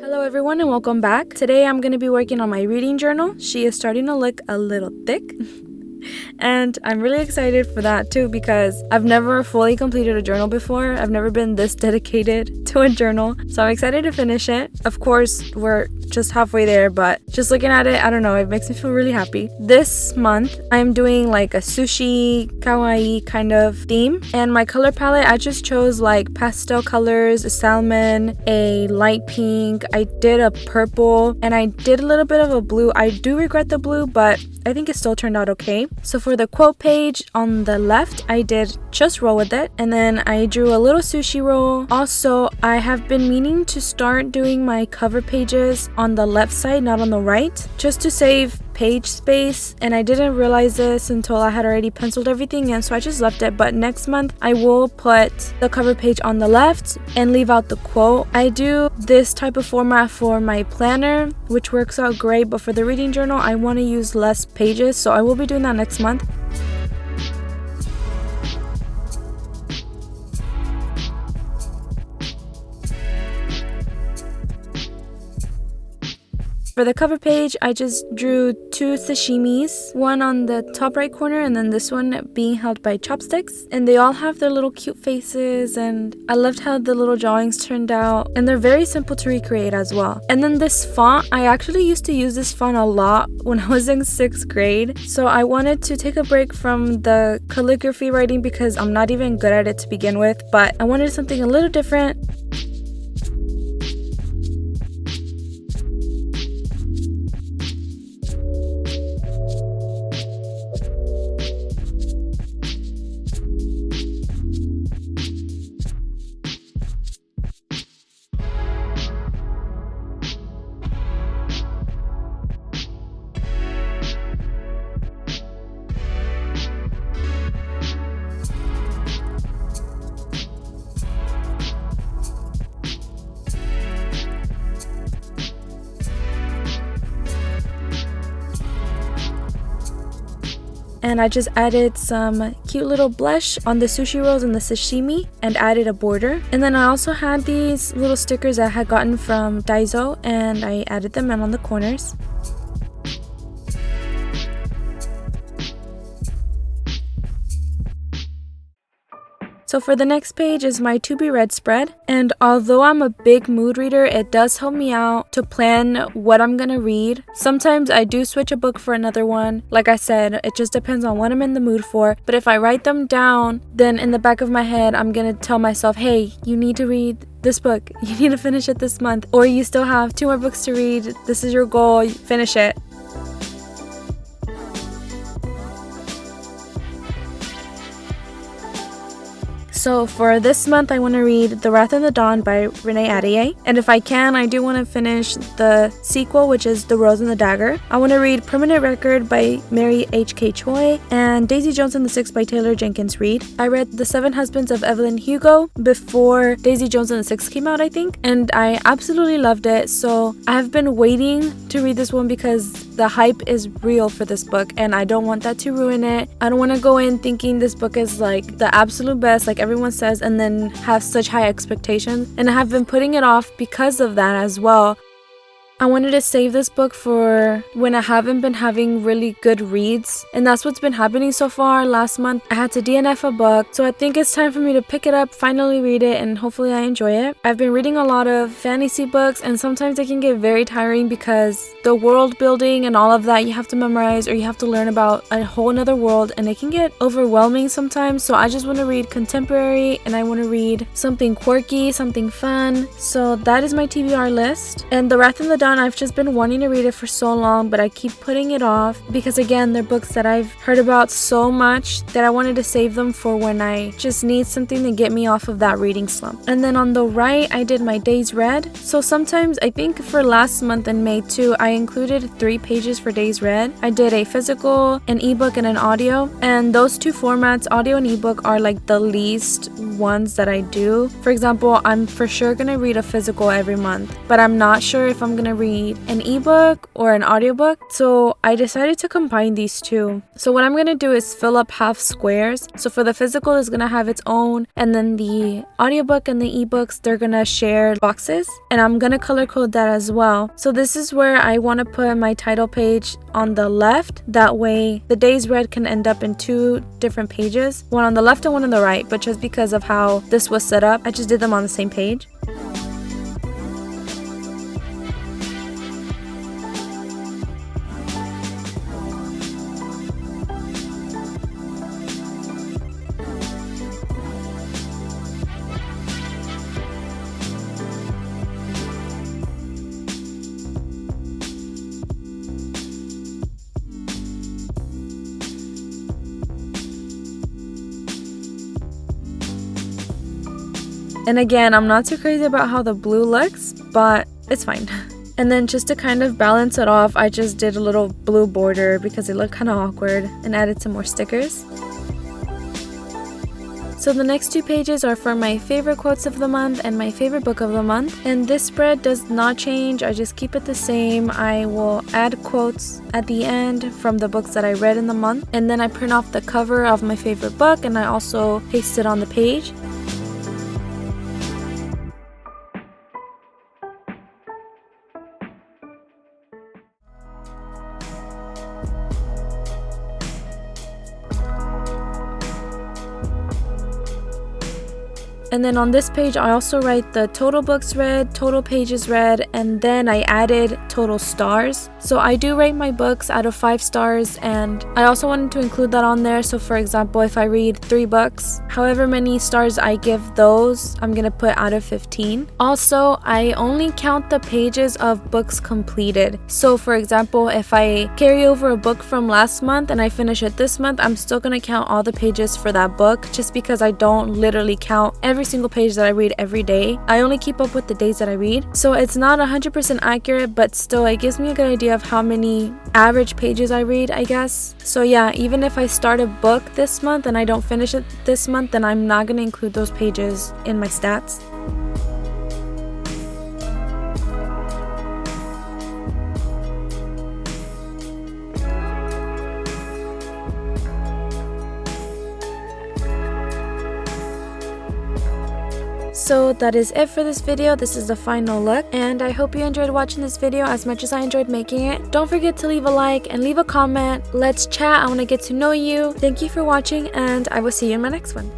Hello everyone and welcome back. Today I'm going to be working on my reading journal. She is starting to look a little thick. And I'm really excited for that too because I've never fully completed a journal before. I've never been this dedicated to a journal. So I'm excited to finish it. Of course, we're just halfway there, but just looking at it, I don't know, it makes me feel really happy. This month, I'm doing like a sushi, kawaii kind of theme. And my color palette, I just chose like pastel colors, a salmon, a light pink. I did a purple and I did a little bit of a blue. I do regret the blue, but I think it still turned out okay. So for the quote page on the left, I did just roll with it. And then I drew a little sushi roll. Also, I have been meaning to start doing my cover pages on the left side, not on the right, just to save page space. And I didn't realize this until I had already penciled everything in, so I just left it. But next month, I will put the cover page on the left and leave out the quote. I do this type of format for my planner, which works out great, but for the reading journal, I want to use less pages, so I will be doing that next month. For the cover page, I just drew two sashimis, one on the top right corner and then this one being held by chopsticks. And they all have their little cute faces, and I loved how the little drawings turned out. And they're very simple to recreate as well. And then this font, I actually used to use this font a lot when I was in 6th grade. So I wanted to take a break from the calligraphy writing because I'm not even good at it to begin with. But I wanted something a little different. And I just added some cute little blush on the sushi rolls and the sashimi and added a border. And then I also had these little stickers I had gotten from Daiso and I added them in on the corners. So for the next page is my to be read spread, and although I'm a big mood reader, it does help me out to plan what I'm gonna read. Sometimes I do switch a book for another one. Like I said, it just depends on what I'm in the mood for. But if I write them down, then in the back of my head, I'm gonna tell myself, hey, you need to read this book. You need to finish it this month. Or you still have 2 more books to read. This is your goal, finish it. So for this month, I want to read The Wrath of the Dawn by Renee Adeye. And if I can, I do want to finish the sequel, which is The Rose and the Dagger. I want to read Permanent Record by Mary H.K. Choi and Daisy Jones and the Six by Taylor Jenkins Reid. I read The Seven Husbands of Evelyn Hugo before Daisy Jones and the Six came out, I think. And I absolutely loved it. So I have been waiting to read this one because the hype is real for this book and I don't want that to ruin it. I don't want to go in thinking this book is like the absolute best, like everyone says, and then have such high expectations. And I have been putting it off because of that as well. I wanted to save this book for when I haven't been having really good reads, and that's what's been happening so far. Last month I had to DNF a book, so I think it's time for me to pick it up, finally read it, and hopefully I enjoy it. I've been reading a lot of fantasy books, and sometimes they can get very tiring because the world building and all of that you have to memorize or you have to learn about a whole nother world, and it can get overwhelming sometimes. So I just want to read contemporary and I want to read something quirky, something fun. So that is my TBR list. And The Wrath of the Dawn, I've just been wanting to read it for so long, but I keep putting it off because again, they're books that I've heard about so much that I wanted to save them for when I just need something to get me off of that reading slump. And then on the right, I did my days read. So sometimes, I think for last month in May too, I included 3 pages for days read. I did a physical, an ebook, and an audio. And those 2 formats, audio and ebook, are like the least ones that I do. For example, I'm for sure gonna read a physical every month, but I'm not sure if I'm gonna read an ebook or an audiobook. So I decided to combine these two. So what I'm going to do is fill up half squares. So for the physical, it's going to have its own, and then the audiobook and the ebooks, they're going to share boxes, and I'm going to color code that as well. So this is where I want to put my title page on the left. That way the days read can end up in two different pages, one on the left and one on the right, but just because of how this was set up, I just did them on the same page. And again, I'm not too crazy about how the blue looks, but it's fine. And then just to kind of balance it off, I just did a little blue border because it looked kind of awkward, and added some more stickers. So the next two pages are for my favorite quotes of the month and my favorite book of the month. And this spread does not change, I just keep it the same. I will add quotes at the end from the books that I read in the month. And then I print off the cover of my favorite book, and I also paste it on the page. And then on this page, I also write the total books read, total pages read, and then I added total stars. So I do rate my books out of 5 stars, and I also wanted to include that on there. So for example, if I read 3 books, however many stars I give those, I'm gonna put out of 15. Also, I only count the pages of books completed. So for example, if I carry over a book from last month and I finish it this month, I'm still gonna count all the pages for that book, just because I don't literally count every single page that I read every day. I only keep up with the days that I read. So it's not 100% accurate, but still it gives me a good idea of how many average pages I read, I guess. So yeah, even if I start a book this month and I don't finish it this month, then I'm not going to include those pages in my stats. So that is it for this video. This is the final look, and I hope you enjoyed watching this video as much as I enjoyed making it. Don't forget to leave a like and leave a comment. Let's chat. I want to get to know you. Thank you for watching, and I will see you in my next one.